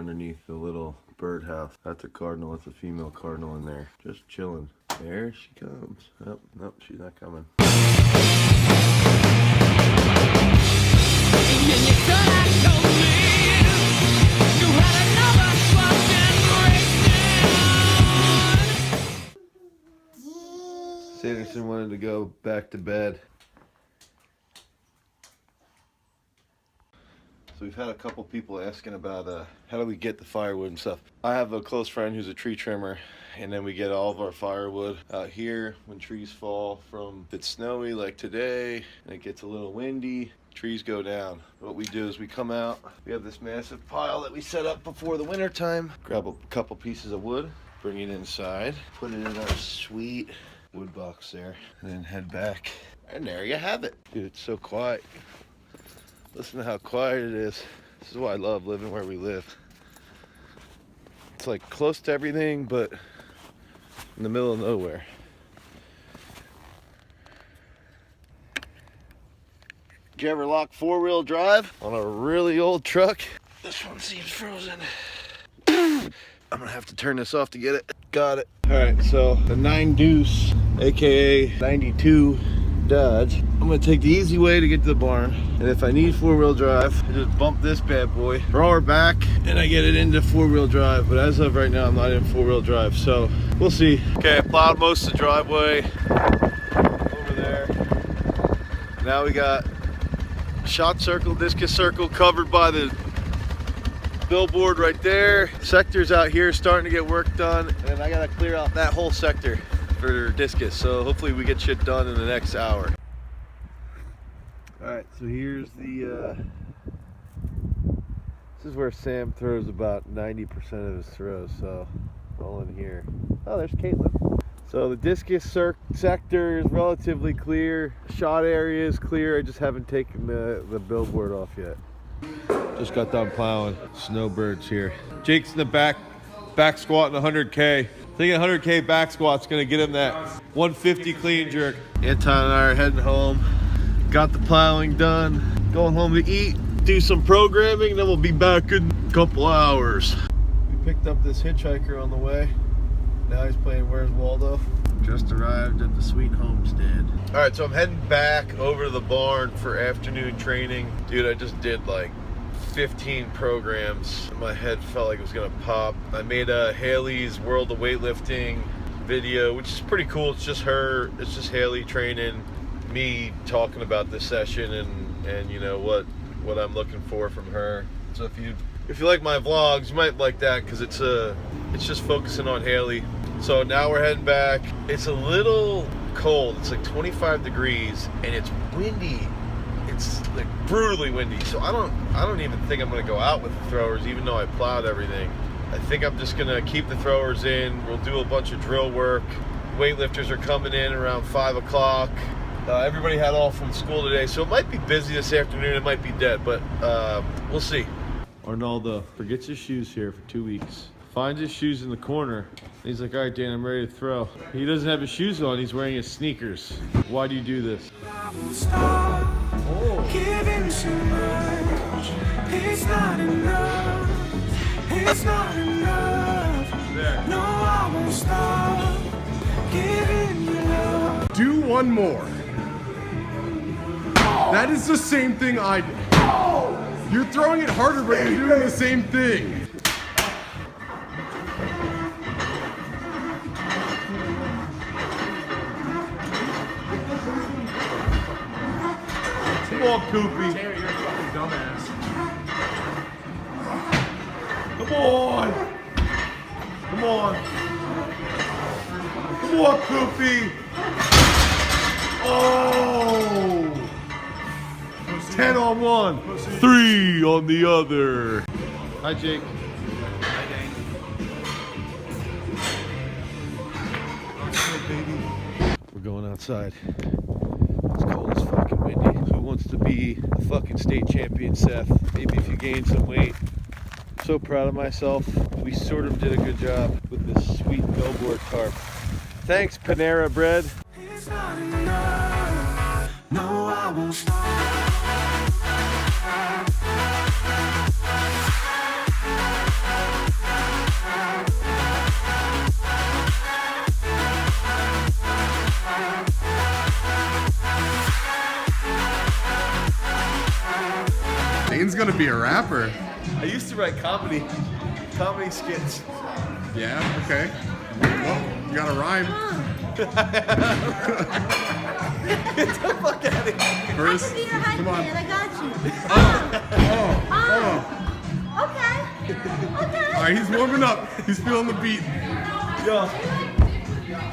underneath the little birdhouse. That's a cardinal. That's a female cardinal in there, just chilling. There she comes. Oh, nope, she's not coming. Sanderson wanted to go back to bed. So we've had a couple people asking about how do we get the firewood and stuff. I have a close friend who's a tree trimmer, and then we get all of our firewood out here when trees fall from, if it's snowy like today and it gets a little windy, trees go down. What we do is we come out, we have this massive pile that we set up before the winter time, grab a couple pieces of wood, bring it inside, put it in our sweet wood box there, and then head back. And there you have it. Dude, it's so quiet. Listen to how quiet it is. This is why I love living where we live. It's like close to everything, but in the middle of nowhere. Did you ever lock four-wheel drive on a really old truck? This one seems frozen. I'm gonna have to turn this off to get it. Got it. All right, so the 9 Deuce, AKA 92 Dodge. I'm gonna take the easy way to get to the barn. And if I need four-wheel drive, I just bump this bad boy, throw her back, and I get it into four-wheel drive. But as of right now, I'm not in four-wheel drive, so we'll see. Okay, I plowed most of the driveway over there. Now we got shot circle, discus circle covered by the billboard right there. Sectors out here starting to get work done, and I gotta clear out that whole sector for discus, so hopefully we get shit done in the next hour. All right, so here's the this is where Sam throws about 90% of his throws, so all in here. Oh, there's Caitlin. So the discus sector is relatively clear, shot area is clear. I just haven't taken the billboard off yet. Just got done plowing. Snowbirds here. Jake's in the back squatting 100K. I think 100K back squat's gonna get him that 150 clean jerk. Anton and I are heading home. Got the plowing done. Going home to eat, do some programming, then we'll be back in a couple hours. We picked up this hitchhiker on the way. Now he's playing Where's Waldo. Just arrived at the sweet homestead. All right, so I'm heading back over to the barn for afternoon training. Dude, I just did like 15 programs. My head felt like it was gonna pop. I made a Haley's World of Weightlifting video, which is pretty cool. It's just her, it's just Haley training, me talking about this session and you know what I'm looking for from her. So if you like my vlogs, you might like that because it's just focusing on Haley. So now we're heading back. It's a little cold. It's like 25 degrees and it's windy. It's like brutally windy. So I don't even think I'm gonna go out with the throwers, even though I plowed everything. I think I'm just gonna keep the throwers in. We'll do a bunch of drill work. Weightlifters are coming in around 5 o'clock. Everybody had off from school today, so it might be busy this afternoon. It might be dead, but we'll see. Arnaldo forgets his shoes here for 2 weeks. Finds his shoes in the corner. He's like, all right, Dan, I'm ready to throw. He doesn't have his shoes on. He's wearing his sneakers. Why do you do this? Oh. Giving too much. It's not enough. It's not enough. There. No, I won't stop. Giving you love. Do one more. That is the same thing I did. You're throwing it harder, but you're doing the same thing. Come on, Koopy. Terry, you're a fucking dumbass. Come on. Come on. Come on, Koopy. Oh. 10 on one, 3 on the other. Hi, Jake. Hi, Dane. We're going outside. It's cold as fucking windy. Who wants to be a fucking state champion, Seth? Maybe if you gain some weight. I'm so proud of myself. We sort of did a good job with this sweet billboard tarp. Thanks, Panera Bread. It's not enough. No, I won't stop. Dane's gonna be a rapper. I used to write comedy skits. Yeah, okay. Well, you gotta rhyme. Get the fuck out of here. First, I can be your hype come on. man. I got you. Okay. All right, he's warming up. He's feeling the beat. Yo,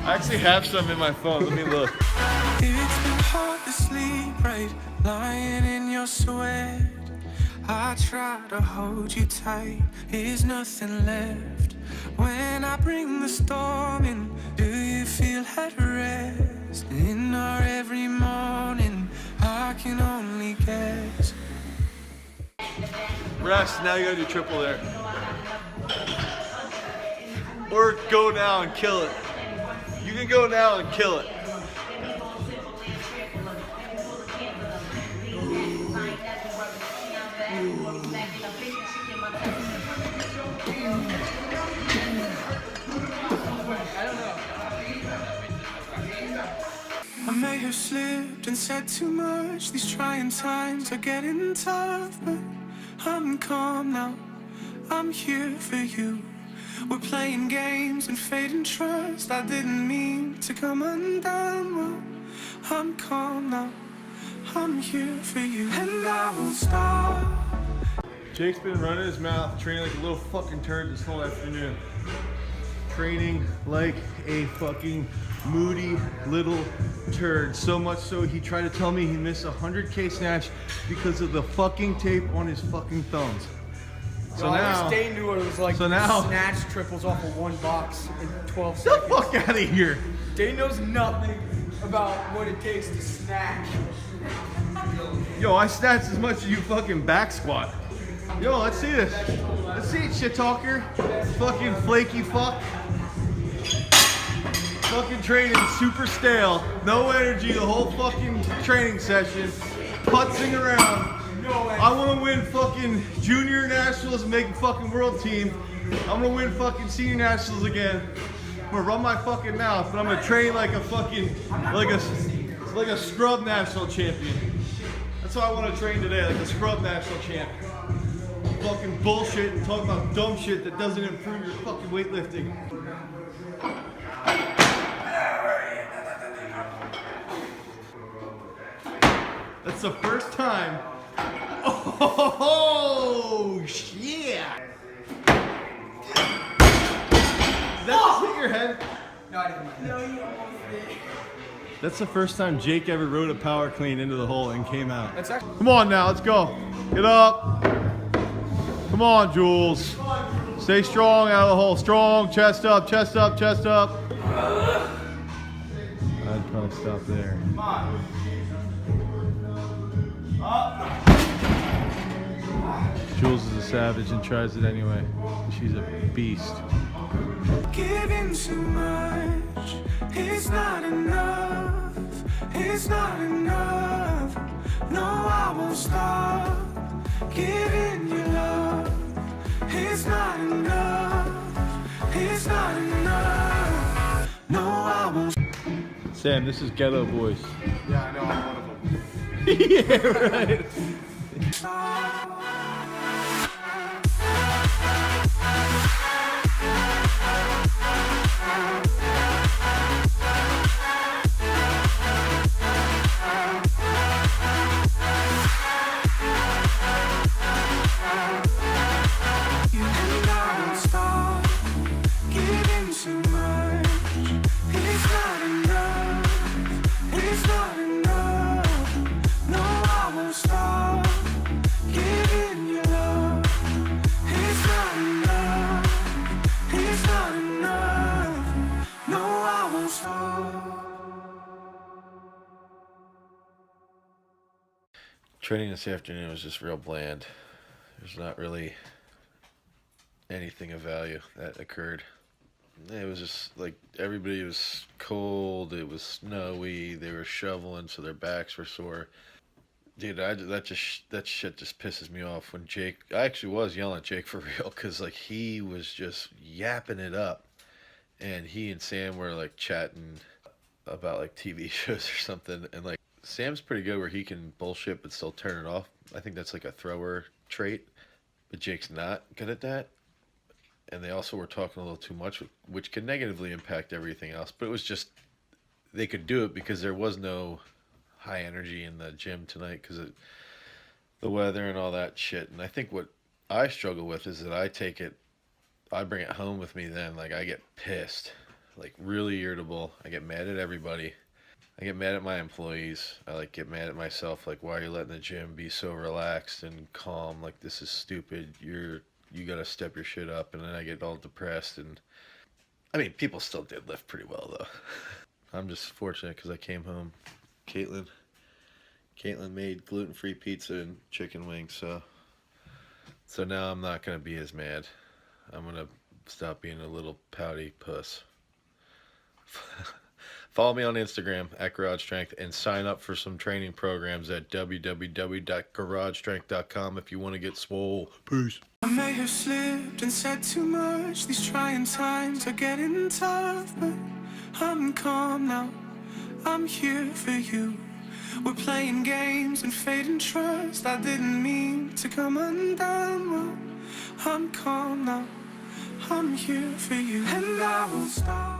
I actually have some in my phone. Let me look. It's been hard to sleep, right? Lying in your sweat. I try to hold you tight. Is nothing left? When I bring the storm in, do you feel at rest? In our every morning, I can only guess. Rest, now you gotta do triple there. Or go now and kill it. You can go now and kill it. I may have slipped and said too much. These trying times are getting tough, but I'm calm now. I'm here for you. We're playing games and fading trust. I didn't mean to come undone. Well, I'm calm now. I'm here for you, and I won't stop. Jake's been running his mouth, training like a little fucking turd this whole afternoon. Training like a fucking moody little turd. So much so he tried to tell me he missed a 100K snatch because of the fucking tape on his fucking thumbs. So now, Dane knew what it was like so to now- snatch triples off of one box in 12 get the seconds. fuck out of here. Dane knows nothing about what it takes to snatch. Yo, I snatched as much as you fucking back squat. Yo, let's see this. Let's see it, shit talker. Fucking flaky fuck. Fucking training super stale. No energy the whole fucking training session. Putzing around. I want to win fucking junior nationals and make a fucking world team. I'm gonna win fucking senior nationals again. I'm gonna run my fucking mouth, but I'm gonna train like a fucking like a scrub national champion. That's how I want to train today, like a scrub national champion. Fucking bullshit and talk about dumb shit that doesn't improve your fucking weightlifting. That's the first time. Oh shit! Did that just hit your head? No, I didn't. No, you almost did. That's the first time Jake ever rode a power clean into the hole and came out. That's actually. Come on now, let's go. Get up. Come on, Jules. Stay strong out of the hole. Strong, chest up, chest up, chest up. I'd probably stop there. Jules is a savage and tries it anyway. She's a beast. Giving too much, it's not enough, it's not enough. No, I won't stop giving you love. It's not enough, it's not enough. No, I won't. Sam, this is Ghetto Boys. Yeah, I know, I'm one of them. Yeah, right. You and I won't stop giving too much. It's not enough, it's not enough. No, I won't stop giving you love. It's not enough, it's not enough. No, I won't stop. Training this afternoon was just real bland. There's not really anything of value that occurred. It was just like everybody was cold, it was snowy, they were shoveling so their backs were sore. Dude, that shit just pisses me off when Jake, I actually was yelling at Jake for real because like he was just yapping it up and he and Sam were like chatting about like TV shows or something and like Sam's pretty good where he can bullshit but still turn it off. I think that's like a thrower trait, but Jake's not good at that. And they also were talking a little too much, which can negatively impact everything else. But it was just, they could do it because there was no high energy in the gym tonight because of the weather and all that shit. And I think what I struggle with is that I bring it home with me then. Like, I get pissed, like really irritable. I get mad at everybody. I get mad at my employees. I like get mad at myself. Like, why are you letting the gym be so relaxed and calm? Like, this is stupid. You gotta step your shit up. And then I get all depressed. And I mean, people still did lift pretty well though. I'm just fortunate because I came home. Caitlin made gluten-free pizza and chicken wings. So now I'm not gonna be as mad. I'm gonna stop being a little pouty puss. Follow me on Instagram at Garage Strength and sign up for some training programs at www.garagestrength.com if you want to get swole. Peace. I may have slipped and said too much. These trying times are getting tough, but I'm calm now. I'm here for you. We're playing games and fading trust. I didn't mean to come undone. Well, I'm calm now. I'm here for you, and I won't stop.